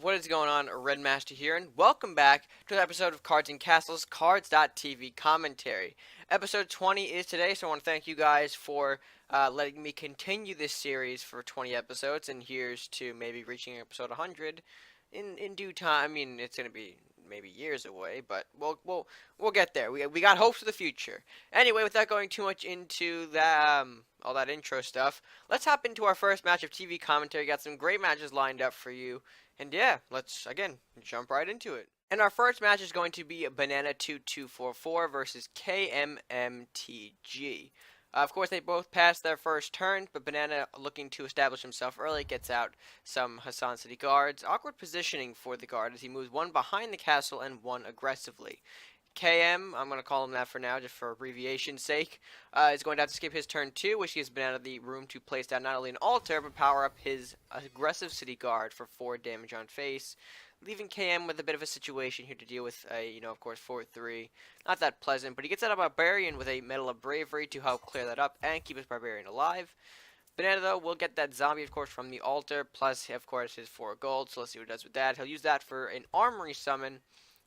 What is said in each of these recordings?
what is going on? Red Master here, and welcome back to an episode of Cards and Castles Cards.TV commentary. Episode 20 is today, so I want to thank you guys for letting me continue this series for 20 episodes, and here's to maybe reaching episode 100 in due time. I mean, it's going to be maybe years away, but we'll get there. We got hopes for the future. Anyway, without going too much into that all that intro stuff, let's hop into our first match of TV commentary. Got some great matches lined up for you, and yeah, let's again jump right into it. And our first match is going to be Banana 2244 versus KMMTG. Of course, they both passed their first turn, but Banana, looking to establish himself early, gets out some Hassan City guards. Awkward positioning for the guard as he moves one behind the castle and one aggressively. KM, I'm going to call him that for now, just for abbreviation's sake, is going to have to skip his turn 2, which gives Banana the room to place down not only an altar, but power up his aggressive city guard for 4 damage on face, leaving KM with a bit of a situation here to deal with a, of course, 4-3. Not that pleasant, but he gets out a Barbarian with a Medal of Bravery to help clear that up and keep his Barbarian alive. Banana, though, will get that zombie, of course, from the altar, plus, of course, his 4 gold, so let's see what he does with that. He'll use that for an Armory summon,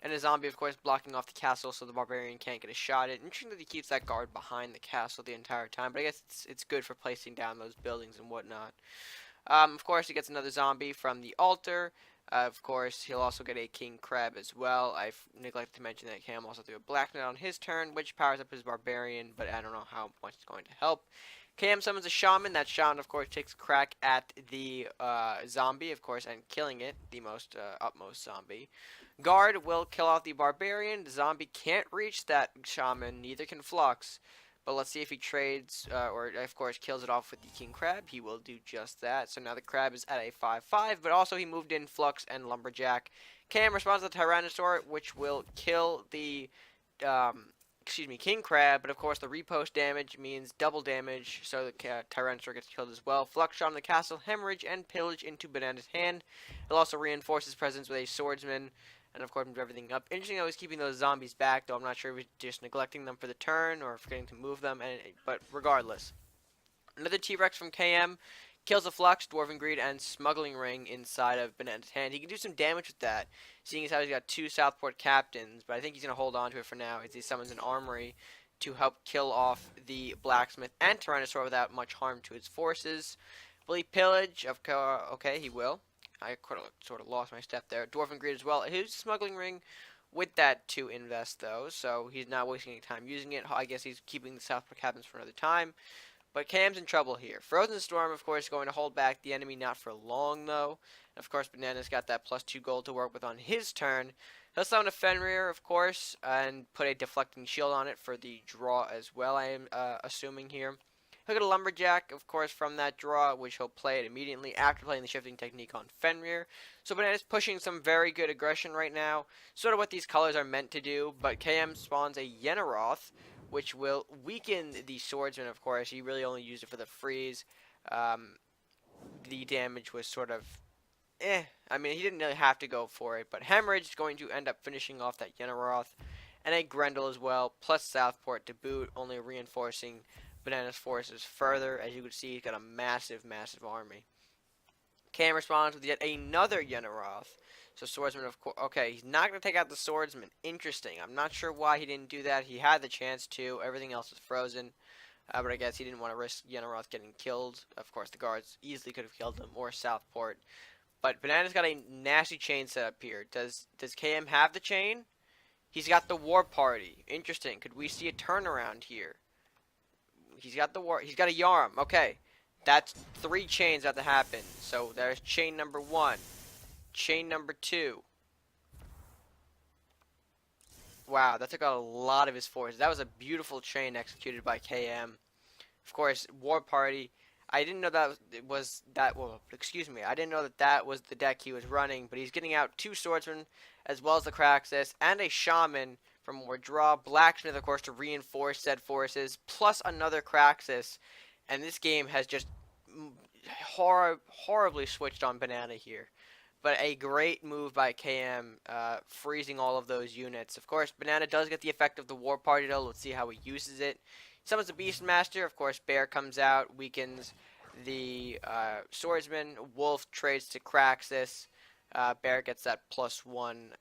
and a zombie, of course, blocking off the castle so the Barbarian can't get a shot at. Interesting that he keeps that guard behind the castle the entire time, but I guess it's good for placing down those buildings and whatnot. Of course, he gets another zombie from the altar. Of course, he'll also get a King Crab as well. I've neglected to mention that Cam also threw a Black Knight on his turn, which powers up his Barbarian, but I don't know how much it's going to help. Cam summons a Shaman. That Shaman, of course, takes a crack at the zombie, of course, and killing it, the most upmost zombie. Guard will kill off the Barbarian. The zombie can't reach that Shaman, neither can Flux. But let's see if he trades, or of course kills it off with the King Crab. He will do just that. So now the Crab is at a 5-5, but also he moved in Flux and Lumberjack. Cam responds to the Tyrannosaur, which will kill the, King Crab. But of course the repost damage means double damage, so the Tyrannosaur gets killed as well. Flux on the castle, Hemorrhage, and Pillage into Banana's hand. He'll also reinforce his presence with a Swordsman. And of course, move everything up. Interesting that he's keeping those zombies back, though I'm not sure if he's just neglecting them for the turn or forgetting to move them. But regardless, another T-Rex from KM kills a Flux, Dwarven Greed, and Smuggling Ring inside of Banana's hand. He can do some damage with that, seeing as how he's got 2 Southport Captains. But I think he's going to hold on to it for now, as he summons an Armory to help kill off the Blacksmith and Tyrannosaur without much harm to his forces. Will he pillage? Okay, he will. I sort of lost my step there. Dwarven Greed as well. His Smuggling Ring with that to invest, though, so he's not wasting any time using it. I guess he's keeping the Southport Cabins for another time. But Cam's in trouble here. Frozen Storm, of course, going to hold back the enemy, not for long, though. And of course, Banana's got that +2 gold to work with on his turn. He'll summon a Fenrir, of course, and put a Deflecting Shield on it for the draw as well, I am assuming here. He'll get a Lumberjack, of course, from that draw, which he'll play it immediately after playing the Shifting Technique on Fenrir. So Banana's pushing some very good aggression right now, sort of what these colors are meant to do, but KM spawns a Yenaroth, which will weaken the Swordsman, of course. He really only used it for the freeze. The damage was sort of I mean, he didn't really have to go for it, but Hemorrhage is going to end up finishing off that Yenaroth, and a Grendel as well, plus Southport to boot, only reinforcing Banana's forces further. As you can see, he's got a massive army. Cam responds with yet another Yenaroth. So Swordsman, of course. Okay, he's not going to take out the Swordsman. Interesting. I'm not sure why he didn't do that. He had the chance to. Everything else is frozen. But I guess he didn't want to risk Yenaroth getting killed. Of course, the guards easily could have killed him, or Southport. But Banana's got a nasty chain set up here. Does KM have the chain? He's got the War Party. Interesting. Could we see a turnaround here? He's got a Yarm. Okay. That's 3 chains that have to happen. So there's chain number 1. Chain number 2. Wow, that took out a lot of his forces. That was a beautiful chain executed by KM. Of course, War Party. I didn't know that was that. Well, excuse me. I didn't know that was the deck he was running. But he's getting out 2 Swordsmen, as well as the Kraxus, and a Shaman for more draw. Blacksmith, of course, to reinforce said forces, plus another Kraxus. And this game has just horribly switched on Banana here. But a great move by KM, freezing all of those units. Of course, Banana does get the effect of the War Party, though. Let's see how he uses it. Summons a Beastmaster. Of course, Bear comes out, weakens the Swordsman. Wolf trades to Kraxus. Bear gets that +1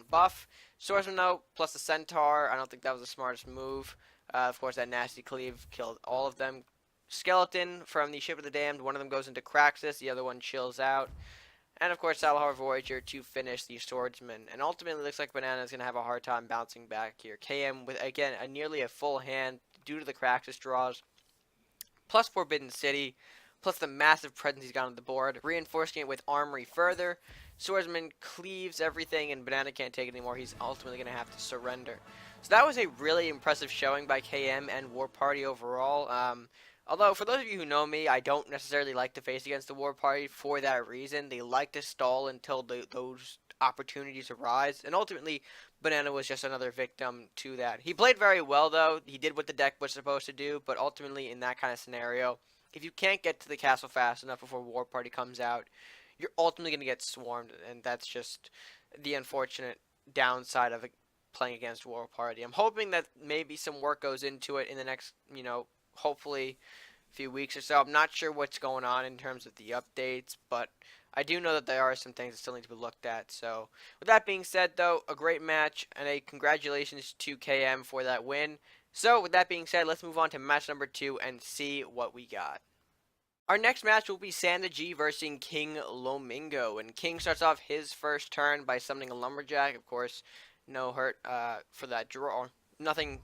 buff. Swordsman though, plus the Centaur. I don't think that was the smartest move. Of course, that nasty cleave killed all of them. Skeleton from the Ship of the Damned. One of them goes into Craxus. The other one chills out. And of course, Salahar Voyager to finish the Swordsman. And ultimately, looks like Banana is going to have a hard time bouncing back here. KM with, again, nearly a full hand due to the Craxus draws. Plus Forbidden City. Plus the massive presence he's got on the board. Reinforcing it with Armory further. Swordsman cleaves everything, and Banana can't take it anymore. He's ultimately going to have to surrender. So that was a really impressive showing by KM and War Party overall. Although, for those of you who know me, I don't necessarily like to face against the War Party for that reason. They like to stall until those opportunities arise. And ultimately, Banana was just another victim to that. He played very well, though. He did what the deck was supposed to do. But ultimately, in that kind of scenario, if you can't get to the castle fast enough before War Party comes out, you're ultimately going to get swarmed. And that's just the unfortunate downside of playing against War Party. I'm hoping that maybe some work goes into it in the next, hopefully a few weeks or so. I'm not sure what's going on in terms of the updates, but I do know that there are some things that still need to be looked at. So with that being said, though, a great match and a congratulations to KM for that win. So with that being said, let's move on to match number 2 and see what we got. Our next match will be Sam the G versus King Lomingo, and King starts off his first turn by summoning a Lumberjack. Of course, no hurt for that draw. Nothing.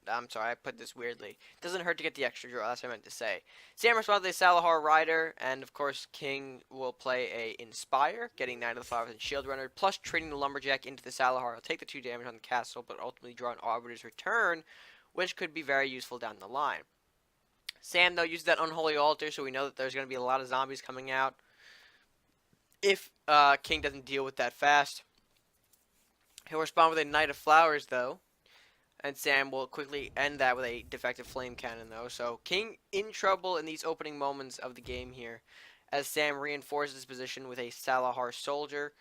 I'm sorry, I put this weirdly. It doesn't hurt to get the extra draw, that's what I meant to say. Sam responds with a Salahar Rider, and of course King will play a Inspire, getting 9 of the Flowers and Shield Runner, plus trading the Lumberjack into the Salahar. He'll take the 2 damage on the castle, but ultimately draw an Arbiter's Return, which could be very useful down the line. Sam, though, uses that Unholy Altar, so we know that there's going to be a lot of zombies coming out if King doesn't deal with that fast. He'll respond with a Knight of Flowers, though. And Sam will quickly end that with a defective flame cannon, though. So King in trouble in these opening moments of the game here, as Sam reinforces his position with a Salahar soldier.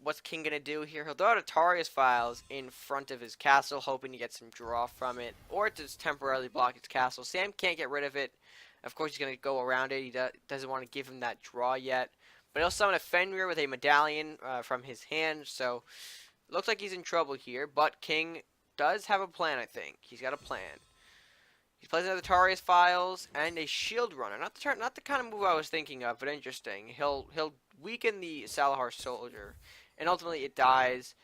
What's King going to do here? He'll throw out Atarius Files in front of his castle, hoping to get some draw from it, or to just temporarily block his castle. Sam can't get rid of it. Of course, he's going to go around it. He doesn't want to give him that draw yet. But he'll summon a Fenrir with a Medallion from his hand, so looks like he's in trouble here. But King does have a plan, I think. He's got a plan. He plays another Atarius Files and a Shield Runner. Not the kind of move I was thinking of, but interesting. He'll weaken the Salahar soldier, and ultimately it dies.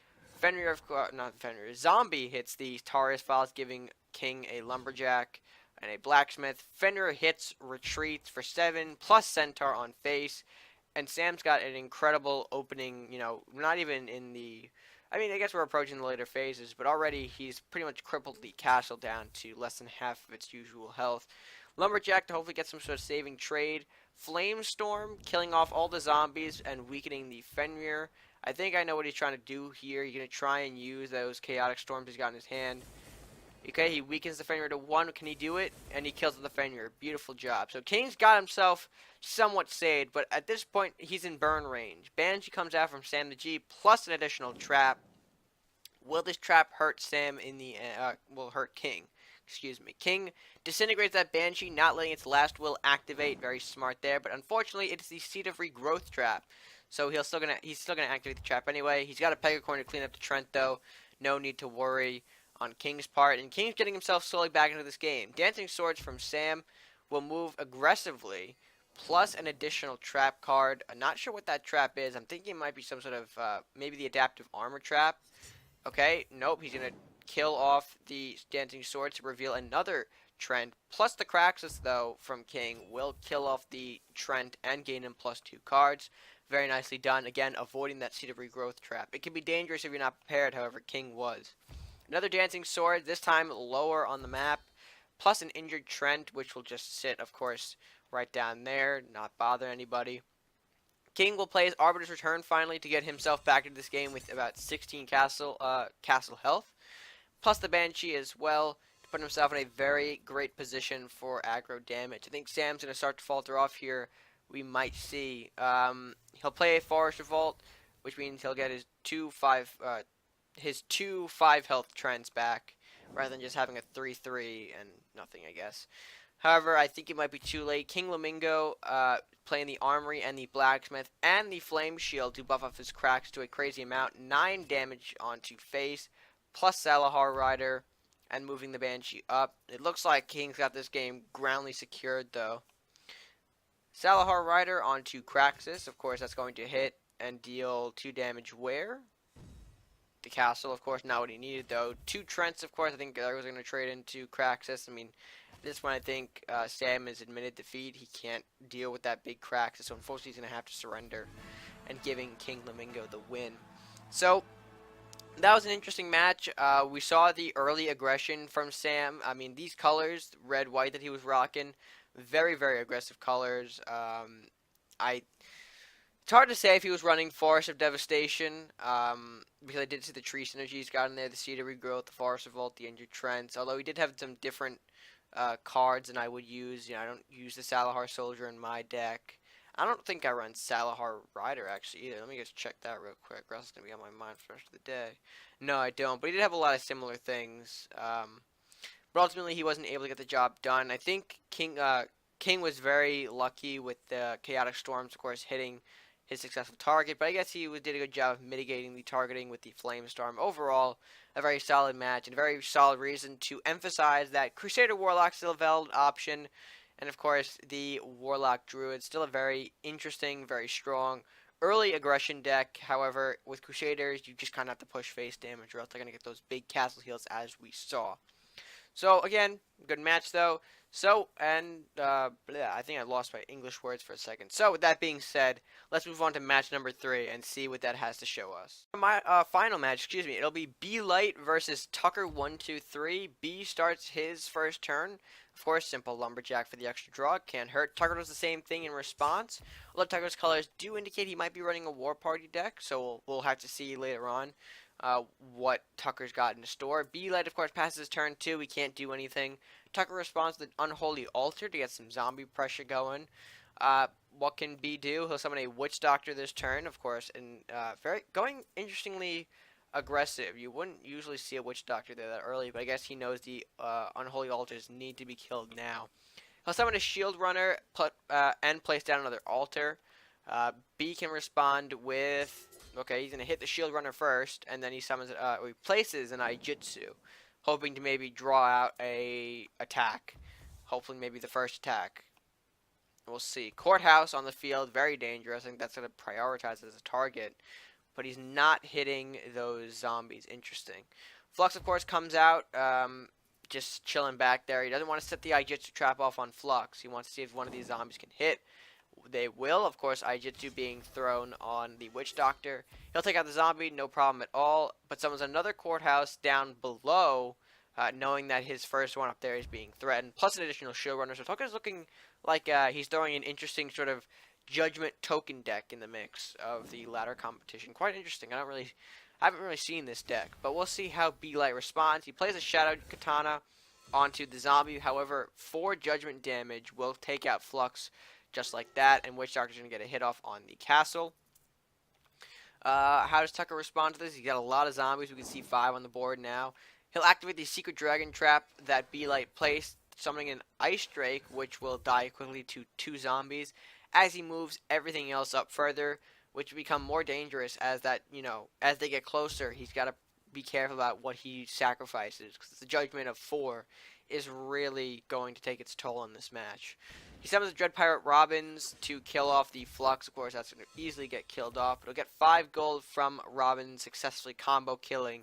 Zombie hits the Atarius Files, giving King a Lumberjack and a Blacksmith. Fenrir hits, retreats for 7, plus Centaur on face. And Sam's got an incredible opening, not even in the... I guess we're approaching the later phases, but already he's pretty much crippled the castle down to less than half of its usual health. Lumberjack to hopefully get some sort of saving trade. Flamestorm, killing off all the zombies and weakening the Fenrir. I think I know what he's trying to do here. He's going to try and use those Chaotic Storms he's got in his hand. Okay, he weakens the Fenrir to 1. Can he do it? And he kills the Fenrir. Beautiful job. So King's got himself somewhat saved, but at this point, he's in burn range. Banshee comes out from Sam the G, plus an additional trap. Will this trap hurt Sam in the... will hurt King. Excuse me. King disintegrates that Banshee, not letting its last will activate. Very smart there, but unfortunately, it's the Seed of Regrowth trap. So he's still gonna activate the trap anyway. He's got a Pegacorn to clean up the Trent, though. No need to worry on King's part, and King's getting himself slowly back into this game. Dancing Swords from Sam will move aggressively, plus an additional trap card. I'm not sure what that trap is. I'm thinking it might be some sort of, maybe the Adaptive Armor trap. Okay, nope, he's going to kill off the Dancing Swords to reveal another Trent. Plus the Craxus, though, from King will kill off the Trent and gain him plus 2 cards. Very nicely done. Again, avoiding that Seed of Regrowth trap. It can be dangerous if you're not prepared, however, King was. Another Dancing Sword, this time lower on the map, plus an injured Trent, which will just sit, of course, right down there, not bother anybody. King will play his Arbiter's Return finally to get himself back into this game with about 16 castle health, plus the Banshee as well, to put himself in a very great position for aggro damage. I think Sam's going to start to falter off here. We might see. He'll play a Forest Revolt, which means he'll get his two 5 health Trents back, rather than just having a 3-3 and nothing, I guess. However, I think it might be too late. King Lomingo playing the Armory and the Blacksmith and the Flame Shield to buff up his cracks to a crazy amount. 9 damage onto face, plus Salahar Rider, and moving the Banshee up. It looks like King's got this game groundly secured, though. Salahar Rider onto Craxus. Of course, that's going to hit and deal 2 damage where? The castle, of course, not what he needed, though. 2 Trents, of course, I think I was going to trade into Craxus. I mean, this one, I think Sam has admitted defeat. He can't deal with that big Craxus, so unfortunately he's going to have to surrender, and giving King Lomingo the win. So, that was an interesting match. We saw the early aggression from Sam. I mean, these colors, red, white that he was rocking, very, very aggressive colors. It's hard to say if he was running Forest of Devastation, because I did see the tree synergies got in there, the Cedar Regrowth, the Forest Revolt, the Injured Trents, although he did have some different cards than I would use. You know, I don't use the Salahar Soldier in my deck. I don't think I run Salahar Rider, actually, either. Let me just check that real quick, or else it's going to be on my mind for the rest of the day. No, I don't, but he did have a lot of similar things. But ultimately, he wasn't able to get the job done. I think King was very lucky with the Chaotic Storms, of course, hitting his successful target, but I guess he did a good job of mitigating the targeting with the Flame Storm. Overall, a very solid match and a very solid reason to emphasize that Crusader Warlock still a valid option, and of course the Warlock Druid still a very interesting, very strong early aggression deck. However, with Crusaders, you just kind of have to push face damage, or else they're going to get those big castle heals as we saw. So again, good match though. So, and I think I lost my English words for a second. So, with that being said, let's move on to match number 3 and see what that has to show us. My final match, it'll be BLite versus Tucker123. B starts his first turn. Of course, simple Lumberjack for the extra draw. Can't hurt. Tucker does the same thing in response. Although Tucker's colors do indicate he might be running a War Party deck, so we'll have to see later on what Tucker's got in store. BLite, of course, passes his turn too. We can't do anything. Tucker responds to the Unholy Altar to get some zombie pressure going. What can B do? He'll summon a Witch Doctor this turn, of course, and going interestingly aggressive. You wouldn't usually see a Witch Doctor there that early, but I guess he knows the Unholy Altars need to be killed now. He'll summon a Shield Runner and place down another altar. B can respond with... Okay, he's going to hit the Shield Runner first, and then he summons, replaces an Aijutsu, hoping to maybe draw out a attack. Hopefully maybe the first attack. We'll see. Courthouse on the field, very dangerous. I think that's going to prioritize as a target. But he's not hitting those zombies. Interesting. Flux, of course, comes out, just chilling back there. He doesn't want to set the Aijutsu trap off on Flux. He wants to see if one of these zombies can hit. They will, of course, Aijutsu being thrown on the Witch Doctor. He'll take out the zombie, no problem at all, but summons another Courthouse down below, knowing that his first one up there is being threatened, plus an additional Shield Runner. So Tucker's looking like he's throwing an interesting sort of Judgment token deck in the mix of the ladder competition. Quite interesting. I haven't really seen this deck, but we'll see how BLite responds. He plays a Shadow Katana onto the zombie. However, 4 Judgment damage will take out Flux just like that, and Witch Doctor's going to get a hit off on the castle. How does Tucker respond to this? He's got a lot of zombies. We can see 5 on the board now. He'll activate the Secret Dragon Trap that BLite placed, summoning an Ice Drake, which will die quickly to 2 zombies, as he moves everything else up further, which will become more dangerous as as they get closer, he's got to be careful about what he sacrifices, because the Judgment of 4 is really going to take its toll in this match. He summons the Dread Pirate Robins to kill off the Flux. Of course, that's going to easily get killed off. But he'll get 5 gold from Robin successfully combo killing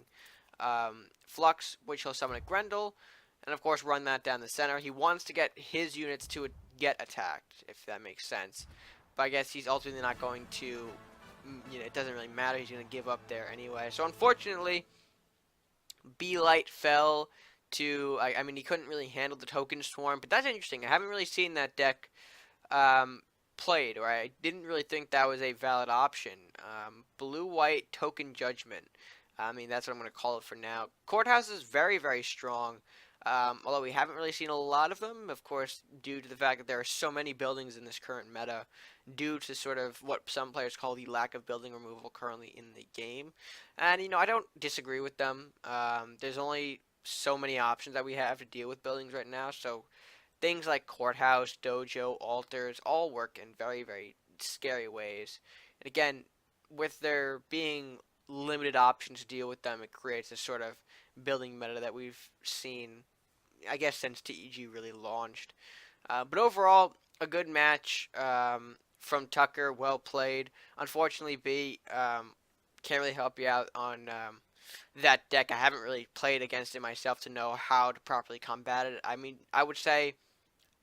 Flux, which he'll summon a Grendel. And, of course, run that down the center. He wants to get his units to get attacked, if that makes sense. But I guess he's ultimately not going to... it doesn't really matter. He's going to give up there anyway. So, unfortunately, BLite fell to, I mean, he couldn't really handle the token swarm, but that's interesting. I haven't really seen that deck played, or I didn't really think that was a valid option. Blue-white token judgment. I mean, that's what I'm going to call it for now. Courthouse is very, very strong, although we haven't really seen a lot of them, of course, due to the fact that there are so many buildings in this current meta, due to sort of what some players call the lack of building removal currently in the game. And, I don't disagree with them. There's only so many options that we have to deal with buildings right now, so things like courthouse, dojo, altars all work in very, very scary ways. And again, with there being limited options to deal with them, it creates a sort of building meta that we've seen, I guess, since TEG really launched. But overall, a good match from Tucker, well played. Unfortunately, B can't really help you out on that deck. I haven't really played against it myself to know how to properly combat it. I mean, I would say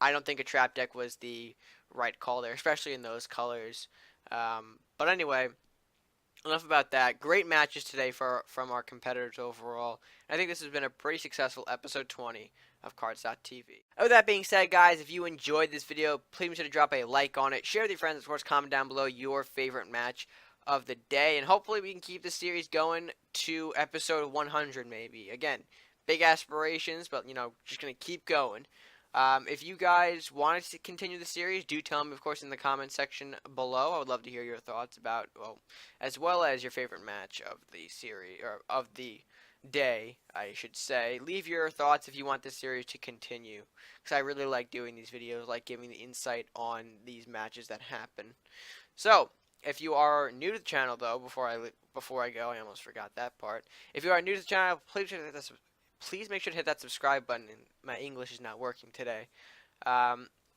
I don't think a trap deck was the right call there, especially in those colors. But anyway, enough about that. Great matches today from our competitors overall. I think this has been a pretty successful episode 20 of Cards.tv. With that being said, guys, if you enjoyed this video, please be sure to drop a like on it, share with your friends, of course, comment down below your favorite match of the day, and hopefully we can keep the series going to episode 100 maybe. Again, big aspirations, but, just going to keep going. If you guys want to continue the series, do tell me, of course, in the comment section below. I would love to hear your thoughts about, as well as your favorite match of the series, or of the day, I should say. Leave your thoughts if you want this series to continue, because I really like doing these videos, like giving the insight on these matches that happen. So, if you are new to the channel, though, before I go, I almost forgot that part. If you are new to the channel, please make sure to hit that subscribe button. My English is not working today.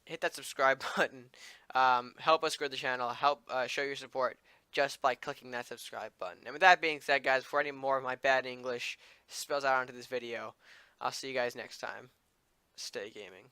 Hit that subscribe button. Help us grow the channel. Help show your support just by clicking that subscribe button. And with that being said, guys, before any more of my bad English spills out onto this video, I'll see you guys next time. Stay gaming.